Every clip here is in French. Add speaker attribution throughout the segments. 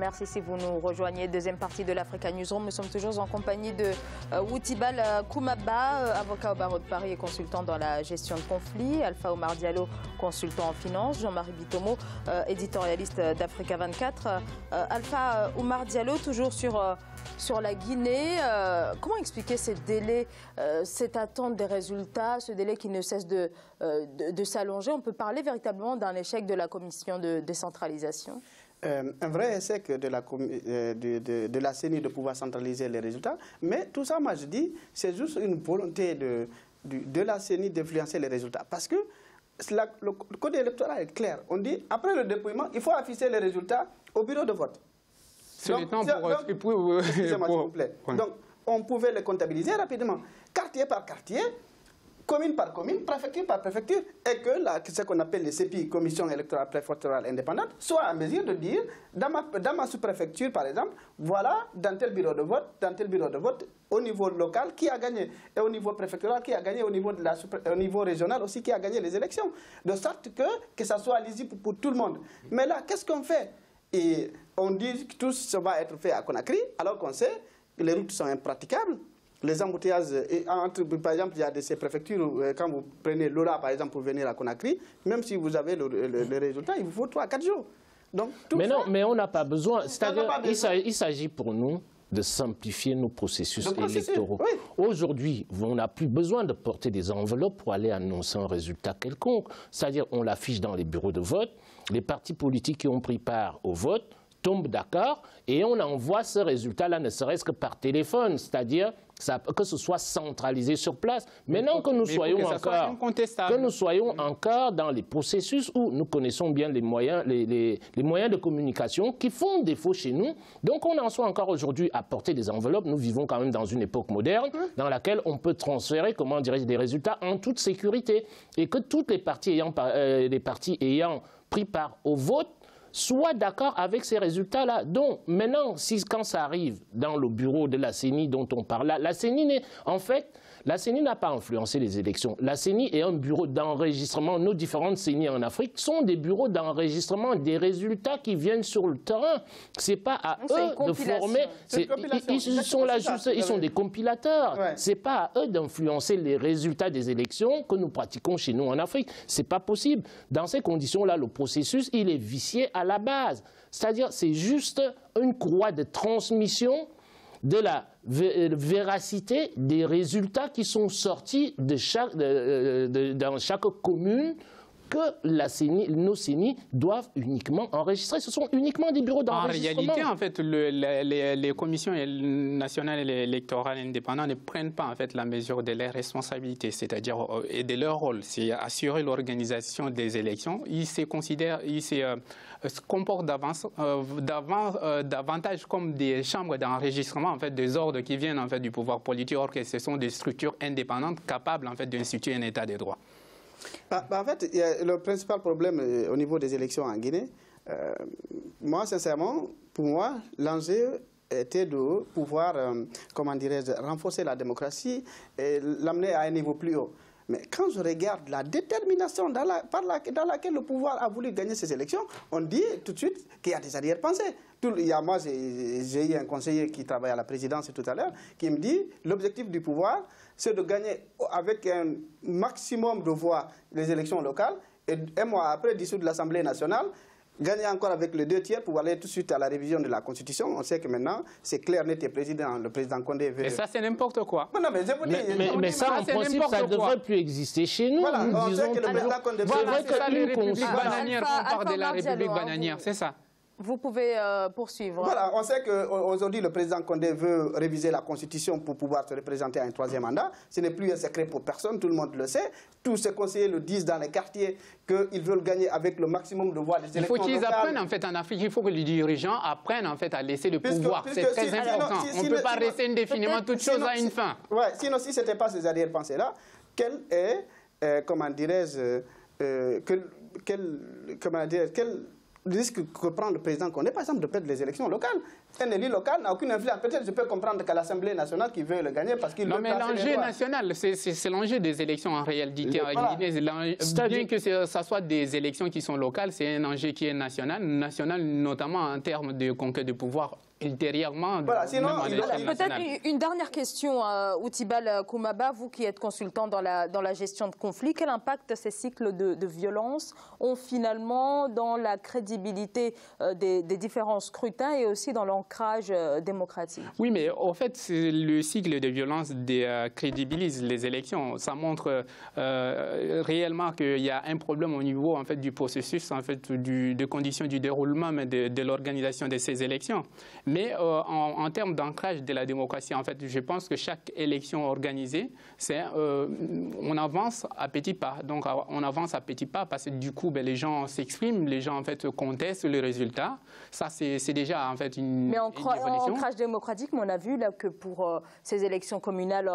Speaker 1: Merci si vous nous rejoignez. Deuxième partie de l'Africa Newsroom. Nous sommes toujours en compagnie de Woutibal Koumaba, avocat au barreau de Paris et consultant dans la gestion de conflits. Alpha Oumar Diallo, consultant en finance. Jean-Marie Bitomo, éditorialiste d'Africa 24. Alpha Oumar Diallo, toujours sur la Guinée. Comment expliquer ces délais, cette attente des résultats, ce délai qui ne cesse de s'allonger? On peut parler véritablement d'un échec de la commission de décentralisation?
Speaker 2: Un vrai échec de la CENI de pouvoir centraliser les résultats. Mais tout ça, moi je dis, c'est juste une volonté de la CENI d'influencer les résultats. Parce que le code électoral est clair. On dit, après le dépouillement, il faut afficher les résultats au bureau de vote.
Speaker 3: C'est le temps
Speaker 2: excusez-moi, s'il vous plaît. Donc, on pouvait les comptabiliser rapidement, quartier par quartier, commune par commune, préfecture par préfecture, et que ce qu'on appelle les CPI, Commission électorale préfectorale indépendante, soit en mesure de dire, dans ma sous-préfecture par exemple, voilà, dans tel bureau de vote, au niveau local, qui a gagné, et au niveau préfectoral, qui a gagné, au niveau régional aussi, qui a gagné les élections. De sorte que ça soit lisible pour tout le monde. Mais là, qu'est-ce qu'on fait? Et on dit que tout ça va être fait à Conakry, alors qu'on sait que les routes sont impraticables. Les embouteillages, par exemple, il y a de ces préfectures, quand vous prenez Lola, par exemple, pour venir à Conakry, même si vous avez le résultat, il vous faut 3 à 4 jours. Donc,
Speaker 4: mais on n'a pas besoin. C'est-à-dire, il s'agit pour nous de simplifier nos processus électoraux. Oui. Aujourd'hui, on n'a plus besoin de porter des enveloppes pour aller annoncer un résultat quelconque. C'est-à-dire, on l'affiche dans les bureaux de vote, les partis politiques qui ont pris part au vote tombent d'accord et on envoie ce résultat-là, ne serait-ce que par téléphone, c'est-à-dire que ce soit centralisé sur place. Maintenant que nous soyons encore dans les processus où nous connaissons bien les moyens de communication qui font défaut chez nous, donc on en soit encore aujourd'hui à porter des enveloppes. Nous vivons quand même dans une époque moderne dans laquelle on peut transférer, comment dirais-je, des résultats en toute sécurité et que toutes les parties ayant pris part au vote soient d'accord avec ces résultats-là. Donc, maintenant, quand ça arrive dans le bureau de la CENI dont on parle là, la CENI n'a pas influencé les élections. La CENI est un bureau d'enregistrement. Nos différentes CENI en Afrique sont des bureaux d'enregistrement des résultats qui viennent sur le terrain. C'est pas à eux de former. Ils sont des compilateurs. Ouais. C'est pas à eux d'influencer les résultats des élections que nous pratiquons chez nous en Afrique. C'est pas possible. Dans ces conditions-là, le processus, il est vicié à la base. C'est-à-dire, c'est juste une courroie de transmission de la véracité des résultats qui sont sortis dans chaque commune que nos CENI doivent uniquement enregistrer. Ce sont uniquement des bureaux d'enregistrement.
Speaker 3: En réalité, en fait, les commissions nationales électorales indépendantes ne prennent pas en fait la mesure de leurs responsabilités, c'est-à-dire et de leur rôle, c'est assurer l'organisation des élections. Ils se comportent davantage comme des chambres d'enregistrement, en fait, des ordres qui viennent en fait du pouvoir politique, or que ce sont des structures indépendantes capables en fait d'instituer un état de droit.
Speaker 2: En fait, le principal problème au niveau des élections en Guinée, moi, sincèrement, pour moi, l'enjeu était de pouvoir, comment dirais-je, renforcer la démocratie et l'amener à un niveau plus haut. Mais quand je regarde la détermination dans laquelle le pouvoir a voulu gagner ces élections, on dit tout de suite qu'il y a des arrière-pensées. Moi, j'ai eu un conseiller qui travaille à la présidence tout à l'heure, qui me dit l'objectif du pouvoir, c'est de gagner avec un maximum de voix les élections locales et un mois après dissoudre l'Assemblée nationale, gagner encore avec les 2 tiers pour aller tout de suite à la révision de la Constitution. On sait que maintenant, c'est clair, net et le président Condé veut...
Speaker 3: Et ça, c'est n'importe quoi.
Speaker 2: Non, mais je vous dis...
Speaker 4: Mais ça, en principe, ça ne devrait plus exister chez nous.
Speaker 2: Voilà,
Speaker 4: nous
Speaker 2: on sait que le président Condé...
Speaker 3: Voilà, c'est ça, les républiques bananières. On parle de la République bananière, c'est ça.
Speaker 1: Vous pouvez poursuivre.
Speaker 2: Voilà, on sait qu'aujourd'hui, le président Condé veut réviser la Constitution pour pouvoir se représenter à un 3e mandat. Ce n'est plus un secret pour personne, tout le monde le sait. Tous ces conseillers le disent dans les quartiers qu'ils veulent gagner avec le maximum de voix des élections locales.
Speaker 3: Il faut qu'ils apprennent en fait en Afrique, il faut que les dirigeants apprennent en fait à laisser le pouvoir. C'est très important. On ne peut pas rester indéfiniment toute chose à une fin.
Speaker 2: Ouais, sinon, si ce n'était pas ces arrière-pensées-là, quelle est, comment dirais-je, risque que prend le président Condé, par exemple, de perdre les élections locales. Un élu local n'a aucune influence. Peut-être je peux comprendre qu'à l'Assemblée nationale qui veut le gagner parce qu'il veut...
Speaker 3: Non, mais l'enjeu national, c'est l'enjeu des élections en réalité. Voilà. Bien que ça soit des élections qui sont locales, c'est un enjeu qui est national notamment en termes de conquête de pouvoir ultérieurement.
Speaker 2: Voilà, sinon,
Speaker 1: peut-être une dernière question, Outibal Koumaba, vous qui êtes consultant dans la gestion de conflits, quel impact ces cycles de violence ont finalement dans la crédibilité des différents scrutins et aussi dans l'ancrage démocratique?
Speaker 3: Oui, mais en fait, le cycle de violence crédibilise les élections. Ça montre réellement qu'il y a un problème au niveau en fait, du processus, en fait, des conditions du déroulement de l'organisation de ces élections. Mais en termes d'ancrage de la démocratie, en fait, je pense que chaque élection organisée, on avance à petits pas. Donc, on avance à petits pas parce que du coup, les gens s'expriment, les gens en fait contestent le résultat. Ça, c'est déjà en fait une évolution.
Speaker 1: En ancrage démocratique, on a vu là que pour ces élections communales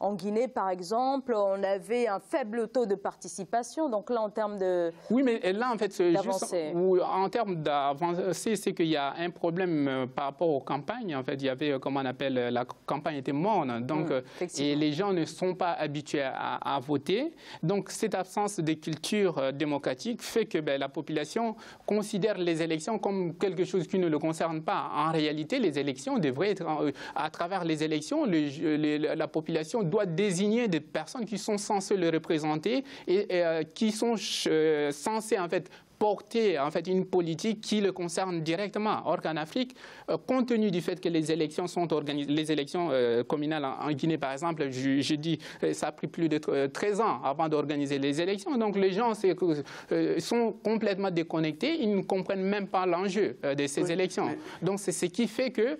Speaker 1: en Guinée, par exemple, on avait un faible taux de participation. Donc là, en termes de
Speaker 3: oui, mais là, en fait, juste en termes d'avancée, c'est qu'il y a un problème par rapport aux campagnes. En fait, il y avait, comment on appelle, la campagne était morne. Donc, et les gens ne sont pas habitués à voter. Donc, cette absence de culture démocratique fait que la population considère les élections comme quelque chose qui ne le concerne pas. En réalité, les élections devraient être, à travers les élections, la population doit désigner des personnes qui sont censées le représenter et qui sont censées, en fait, porter en fait une politique qui le concerne directement. Or qu'en Afrique, compte tenu du fait que les élections sont organisées, les élections communales en Guinée par exemple, je dis ça a pris plus de 13 ans avant d'organiser les élections. Donc les gens sont complètement déconnectés, ils ne comprennent même pas l'enjeu de ces élections. Donc c'est ce qui fait que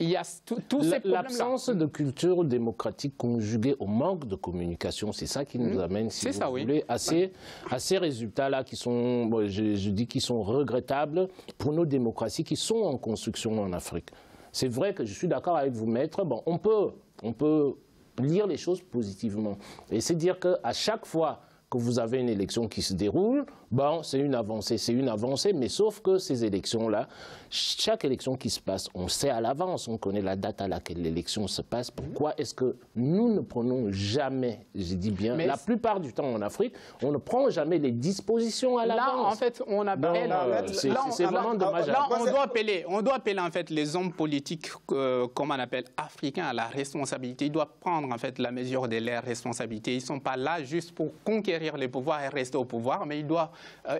Speaker 3: il y a tous ces problèmes-là.
Speaker 4: L'absence de culture démocratique conjuguée au manque de communication, c'est ça qui nous amène, si vous voulez, à ces résultats-là qui sont, je dis qu'ils sont regrettables pour nos démocraties qui sont en construction en Afrique. C'est vrai que je suis d'accord avec vous, maître. Bon, on peut lire les choses positivement. Et c'est dire qu'à chaque fois que vous avez une élection qui se déroule, bon, c'est une avancée, mais sauf que ces élections-là, chaque élection qui se passe, on sait à l'avance, on connaît la date à laquelle l'élection se passe. Pourquoi est-ce que nous ne prenons jamais, je dis bien, la plupart du temps en Afrique, on ne prend jamais les dispositions à l'avance?
Speaker 3: Là, en fait, on appelle...
Speaker 4: c'est vraiment dommage.
Speaker 3: Là, on doit appeler en fait les hommes politiques, comme on appelle, africains, à la responsabilité. Ils doivent prendre en fait la mesure de leurs responsabilités. Ils ne sont pas là juste pour conquérir les pouvoirs et rester au pouvoir, mais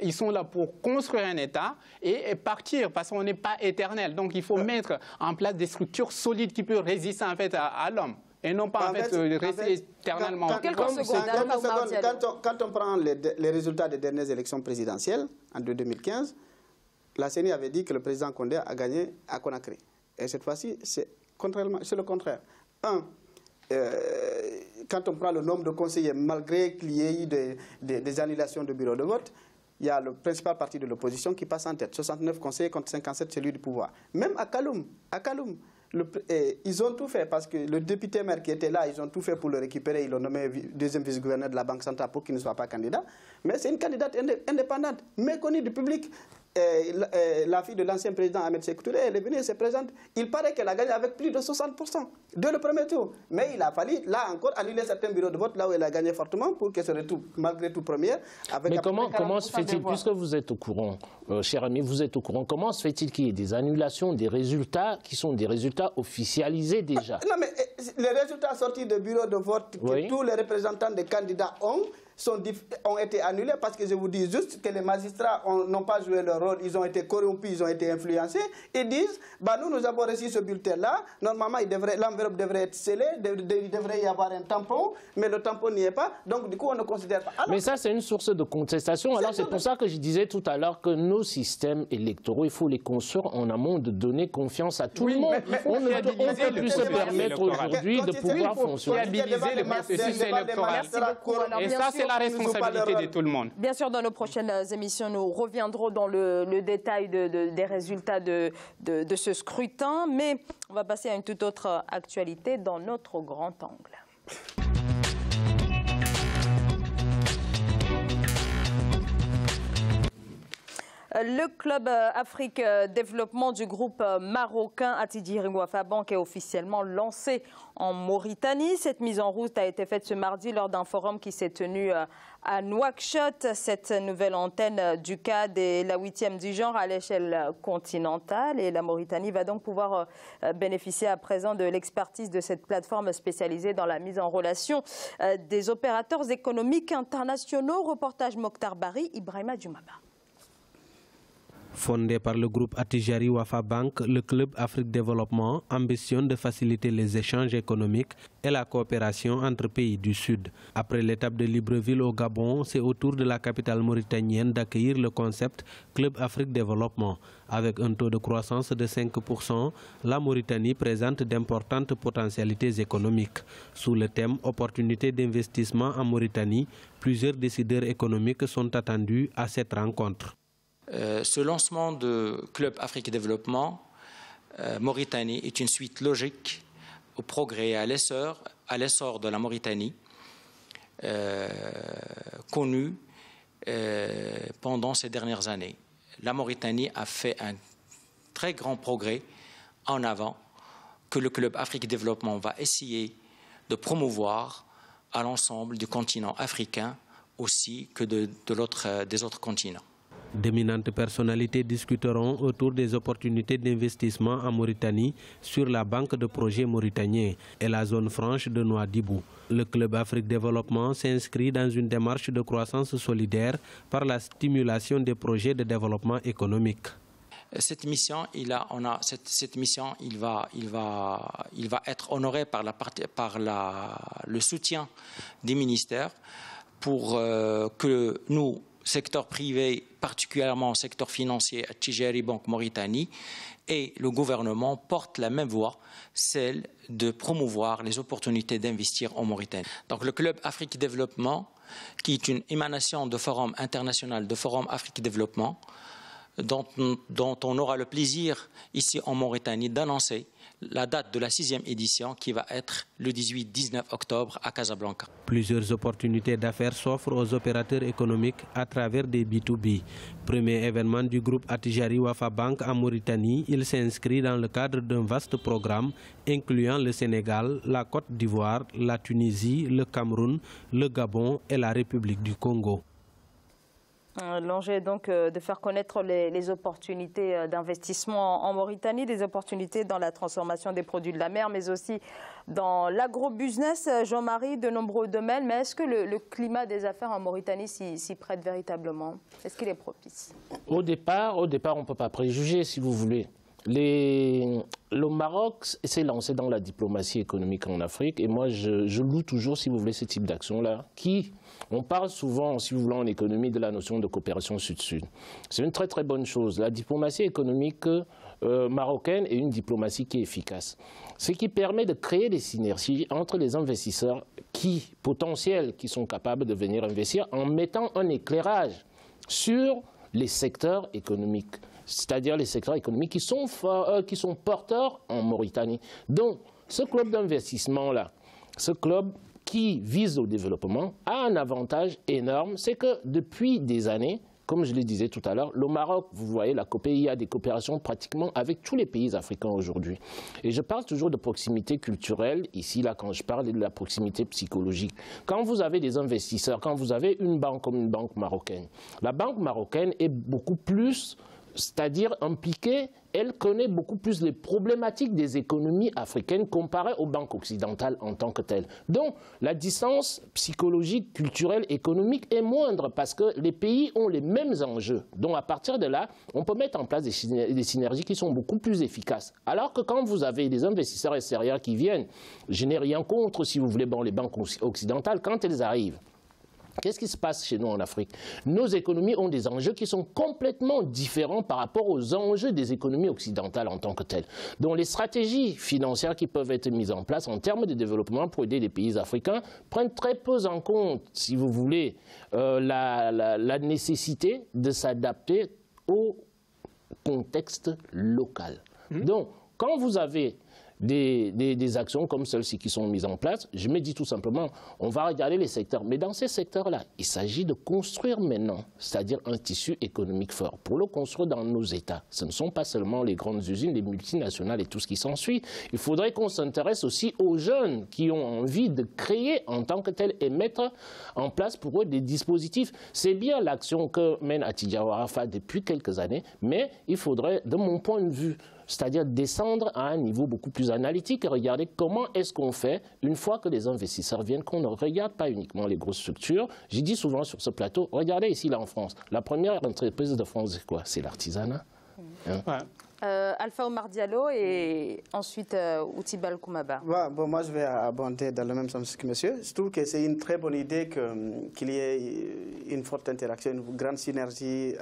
Speaker 3: ils sont là pour construire un État et partir, parce qu'on n'est pas éternel. Donc il faut mettre en place des structures solides qui peuvent résister en fait à l'homme et non pas en fait rester éternellement.
Speaker 2: Quand on prend les résultats des dernières élections présidentielles en 2015, la CENI avait dit que le président Condé a gagné à Conakry. Et cette fois-ci, c'est le contraire. Quand on prend le nombre de conseillers, malgré qu'il y ait eu des annulations de bureaux de vote, il y a le principal parti de l'opposition qui passe en tête. 69 conseillers contre 57 celui du pouvoir. Même à Kaloum, ils ont tout fait parce que le député maire qui était là, ils ont tout fait pour le récupérer. Ils l'ont nommé deuxième vice-gouverneur de la Banque centrale pour qu'il ne soit pas candidat. Mais c'est une candidate indépendante, méconnue du public. La fille de l'ancien président Ahmed Sékou Touré, elle est venue, elle se présente. Il paraît qu'elle a gagné avec plus de 60% dès le premier tour. Mais il a fallu, là encore, annuler certains bureaux de vote là où elle a gagné fortement pour qu'elle se retrouve malgré tout première.
Speaker 4: Mais comment se fait-il, puisque vous êtes au courant, cher ami, vous êtes au courant, comment se fait-il qu'il y ait des annulations des résultats qui sont des résultats officialisés déjà?
Speaker 2: Non, mais les résultats sortis de bureaux de vote que tous les représentants des candidats ont été annulés parce que je vous dis juste que les magistrats n'ont pas joué leur rôle, ils ont été corrompus, ils ont été influencés. Ils disent, nous avons reçu ce bulletin-là, normalement l'enveloppe devrait être scellée, il devrait y avoir un tampon, mais le tampon n'y est pas, donc du coup on ne considère pas.
Speaker 4: Mais ça c'est une source de contestation, alors c'est pour ça que je disais tout à l'heure que nos systèmes électoraux, il faut les construire en amont de donner confiance à tout le monde. On ne peut plus se permettre aujourd'hui de pouvoir fonctionner.
Speaker 3: Le processus électoral. Et ça c'est la responsabilité de tout le monde.
Speaker 1: Bien sûr, dans nos prochaines émissions, nous reviendrons dans le détail des résultats de ce scrutin, mais on va passer à une toute autre actualité dans notre grand angle. Le club Afrique Développement du groupe marocain Attijari Wafa Bank est officiellement lancé en Mauritanie. Cette mise en route a été faite ce mardi lors d'un forum qui s'est tenu à Nouakchott. Cette nouvelle antenne du CAD est la 8e du genre à l'échelle continentale et la Mauritanie va donc pouvoir bénéficier à présent de l'expertise de cette plateforme spécialisée dans la mise en relation des opérateurs économiques internationaux. Reportage Mokhtar Bari, Ibrahima Djoumaba.
Speaker 5: Fondé par le groupe Attijari Wafa Bank, le club Afrique Développement ambitionne de faciliter les échanges économiques et la coopération entre pays du Sud. Après l'étape de Libreville au Gabon, c'est au tour de la capitale mauritanienne d'accueillir le concept Club Afrique Développement. Avec un taux de croissance de 5%, la Mauritanie présente d'importantes potentialités économiques. Sous le thème Opportunités d'investissement en Mauritanie, plusieurs décideurs économiques sont attendus à cette rencontre.
Speaker 6: Ce lancement de Club Afrique Développement Mauritanie est une suite logique au progrès et à l'essor de la Mauritanie connu pendant ces dernières années. La Mauritanie a fait un très grand progrès en avant que le Club Afrique Développement va essayer de promouvoir à l'ensemble du continent africain aussi que des autres continents.
Speaker 5: D'éminentes personnalités discuteront autour des opportunités d'investissement en Mauritanie sur la banque de projets mauritaniens et la zone franche de Nouadhibou. Le Club Afrique Développement s'inscrit dans une démarche de croissance solidaire par la stimulation des projets de développement économique.
Speaker 6: Cette mission, il va être honoré par le soutien des ministères pour que nous, secteur privé, particulièrement secteur financier, Attijari Bank Mauritanie, et le gouvernement portent la même voie, celle de promouvoir les opportunités d'investir en Mauritanie. Donc le Club Afrique Développement, qui est une émanation de Forum international, de Forum Afrique Développement, dont on aura le plaisir ici en Mauritanie d'annoncer la date de la 6e édition qui va être le 18-19 octobre à Casablanca.
Speaker 5: Plusieurs opportunités d'affaires s'offrent aux opérateurs économiques à travers des B2B. Premier événement du groupe Attijari Wafa Bank en Mauritanie, il s'inscrit dans le cadre d'un vaste programme incluant le Sénégal, la Côte d'Ivoire, la Tunisie, le Cameroun, le Gabon et la République du Congo.
Speaker 1: L'enjeu est donc de faire connaître les opportunités d'investissement en Mauritanie, des opportunités dans la transformation des produits de la mer, mais aussi dans l'agro-business. Jean-Marie, de nombreux domaines, mais est-ce que le climat des affaires en Mauritanie s'y prête véritablement? Est-ce qu'il est propice? Au
Speaker 4: départ, on ne peut pas préjuger, si vous voulez. Le Maroc s'est lancé dans la diplomatie économique en Afrique et moi je loue toujours, si vous voulez, ce type d'action-là on parle souvent, si vous voulez, en économie de la notion de coopération sud-sud. C'est une très très bonne chose. La diplomatie économique marocaine est une diplomatie qui est efficace. Ce qui permet de créer des synergies entre les investisseurs potentiels qui sont capables de venir investir en mettant un éclairage sur les secteurs économiques. C'est-à-dire les secteurs économiques qui sont porteurs en Mauritanie. Donc, ce club d'investissement-là, ce club qui vise au développement, a un avantage énorme, c'est que depuis des années, comme je le disais tout à l'heure, le Maroc, vous voyez, il y a des coopérations pratiquement avec tous les pays africains aujourd'hui. Et je parle toujours de proximité culturelle, ici, là, quand je parle de la proximité psychologique. Quand vous avez des investisseurs, quand vous avez une banque comme une banque marocaine, la banque marocaine est beaucoup plus, c'est-à-dire impliquée, elle connaît beaucoup plus les problématiques des économies africaines comparées aux banques occidentales en tant que telles. Donc, la distance psychologique, culturelle, économique est moindre parce que les pays ont les mêmes enjeux. Donc, à partir de là, on peut mettre en place des synergies qui sont beaucoup plus efficaces. Alors que quand vous avez des investisseurs extérieurs qui viennent, je n'ai rien contre, si vous voulez, les banques occidentales, quand elles arrivent, qu'est-ce qui se passe chez nous en Afrique? Nos économies ont des enjeux qui sont complètement différents par rapport aux enjeux des économies occidentales en tant que telles. Donc les stratégies financières qui peuvent être mises en place en termes de développement pour aider les pays africains prennent très peu en compte, si vous voulez, la nécessité de s'adapter au contexte local. Donc quand vous avez des actions comme celles-ci qui sont mises en place, je me dis tout simplement, on va regarder les secteurs. Mais dans ces secteurs-là, il s'agit de construire maintenant, c'est-à-dire un tissu économique fort. Pour le construire dans nos États, ce ne sont pas seulement les grandes usines, les multinationales et tout ce qui s'ensuit. Il faudrait qu'on s'intéresse aussi aux jeunes qui ont envie de créer en tant que tels et mettre en place pour eux des dispositifs. C'est bien l'action que mène Attijari Wafa depuis quelques années, mais il faudrait, de mon point de vue, c'est-à-dire descendre à un niveau beaucoup plus analytique et regarder comment est-ce qu'on fait une fois que les investisseurs viennent, qu'on ne regarde pas uniquement les grosses structures. J'ai dit souvent sur ce plateau, regardez ici là en France, la première entreprise de France, c'est quoi? C'est l'artisanat.
Speaker 1: Alpha Oumar Diallo et ensuite Outibal Koumaba.
Speaker 2: Bon, moi, je vais abonder dans le même sens que monsieur. Je trouve que c'est une très bonne idée qu'il y ait une forte interaction, une grande synergie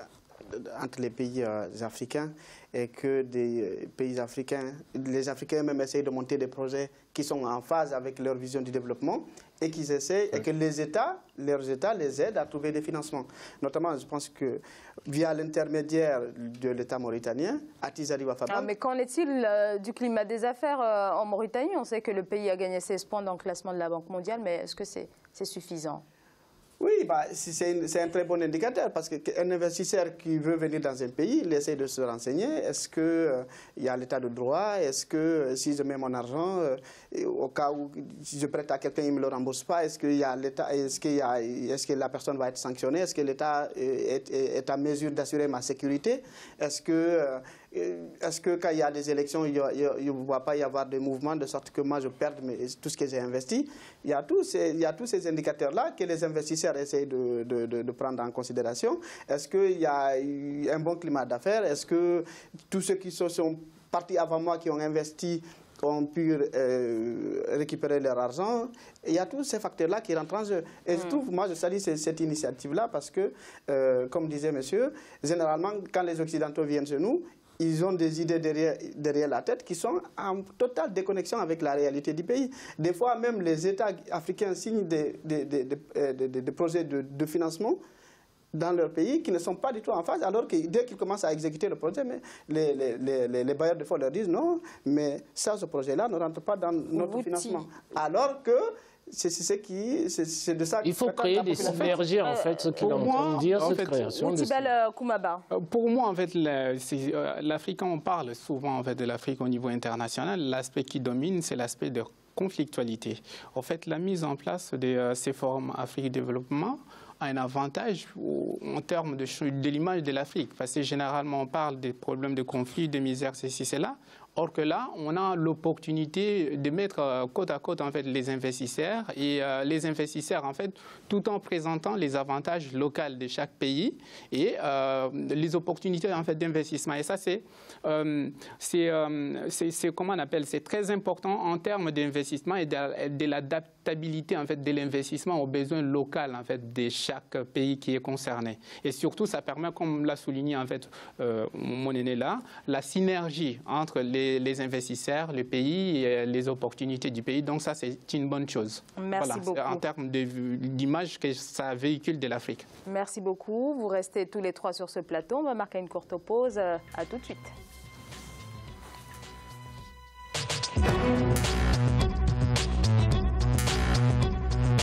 Speaker 2: entre les pays africains et que des pays africains, les Africains même essayent de monter des projets qui sont en phase avec leur vision du développement et qu'ils essayent et que leurs États les aident à trouver des financements. Notamment, je pense que via l'intermédiaire de l'État mauritanien, Attijari Wafa Bank.
Speaker 1: Mais qu'en est-il du climat des affaires en Mauritanie? On sait que le pays a gagné 16 points dans le classement de la Banque mondiale, mais est-ce que c'est suffisant?
Speaker 2: Oui, c'est un très bon indicateur parce qu'un investisseur qui veut venir dans un pays, il essaie de se renseigner. Est-ce qu'il y a l'état de droit? Est-ce que si je mets mon argent, au cas où si je prête à quelqu'un, il ne me le rembourse pas? Est-ce qu'il y a l'État? Est-ce que la personne va être sanctionnée? Est-ce que l'État est à mesure d'assurer ma sécurité? Est-ce que quand il y a des élections, il ne va pas y avoir de mouvement de sorte que moi je perde tout ce que j'ai investi? Il y a tous ces indicateurs-là que les investisseurs essayent de prendre en considération. Est-ce qu'il y a un bon climat d'affaires? Est-ce que tous ceux qui sont partis avant moi, qui ont investi, ont pu récupérer leur argent? Il y a tous ces facteurs-là qui rentrent en jeu. Et je trouve, moi je salue cette initiative-là parce que, comme disait monsieur, généralement quand les Occidentaux viennent chez nous, ils ont des idées derrière la tête qui sont en totale déconnexion avec la réalité du pays. Des fois, même les États africains signent des projets de financement dans leur pays qui ne sont pas du tout en phase, alors que dès qu'ils commencent à exécuter le projet, mais les bailleurs de fonds leur disent non, mais ça, ce projet-là ne rentre pas dans notre financement. Alors que c'est de ça.
Speaker 4: Il faut créer des synergies, en fait, ce qu'il est en train de dire, cette création.
Speaker 1: Koumaba.
Speaker 3: Pour moi, en fait, l'Afrique, on parle souvent en fait, de l'Afrique au niveau international. L'aspect qui domine, c'est l'aspect de conflictualité. En fait, la mise en place de ces forums Afrique Développement a un avantage en termes de l'image de l'Afrique. Parce que généralement, on parle des problèmes de conflit, de misère, ceci, cela. Or que là, on a l'opportunité de mettre côte à côte en fait, les investisseurs et les investisseurs, en fait, tout en présentant les avantages locaux de chaque pays et les opportunités en fait, d'investissement. Et ça, c'est comment on appelle, c'est très important en termes d'investissement et de l'adaptabilité en fait, de l'investissement aux besoins locaux en fait, de chaque pays qui est concerné. Et surtout, ça permet, comme l'a souligné en fait, mon aîné là, la synergie entre les investisseurs, le pays et les opportunités du pays. Donc ça, c'est une bonne chose.
Speaker 1: Merci beaucoup.
Speaker 3: En termes d'image que ça véhicule de l'Afrique.
Speaker 1: Merci beaucoup. Vous restez tous les trois sur ce plateau. On va marquer une courte pause. À tout de suite.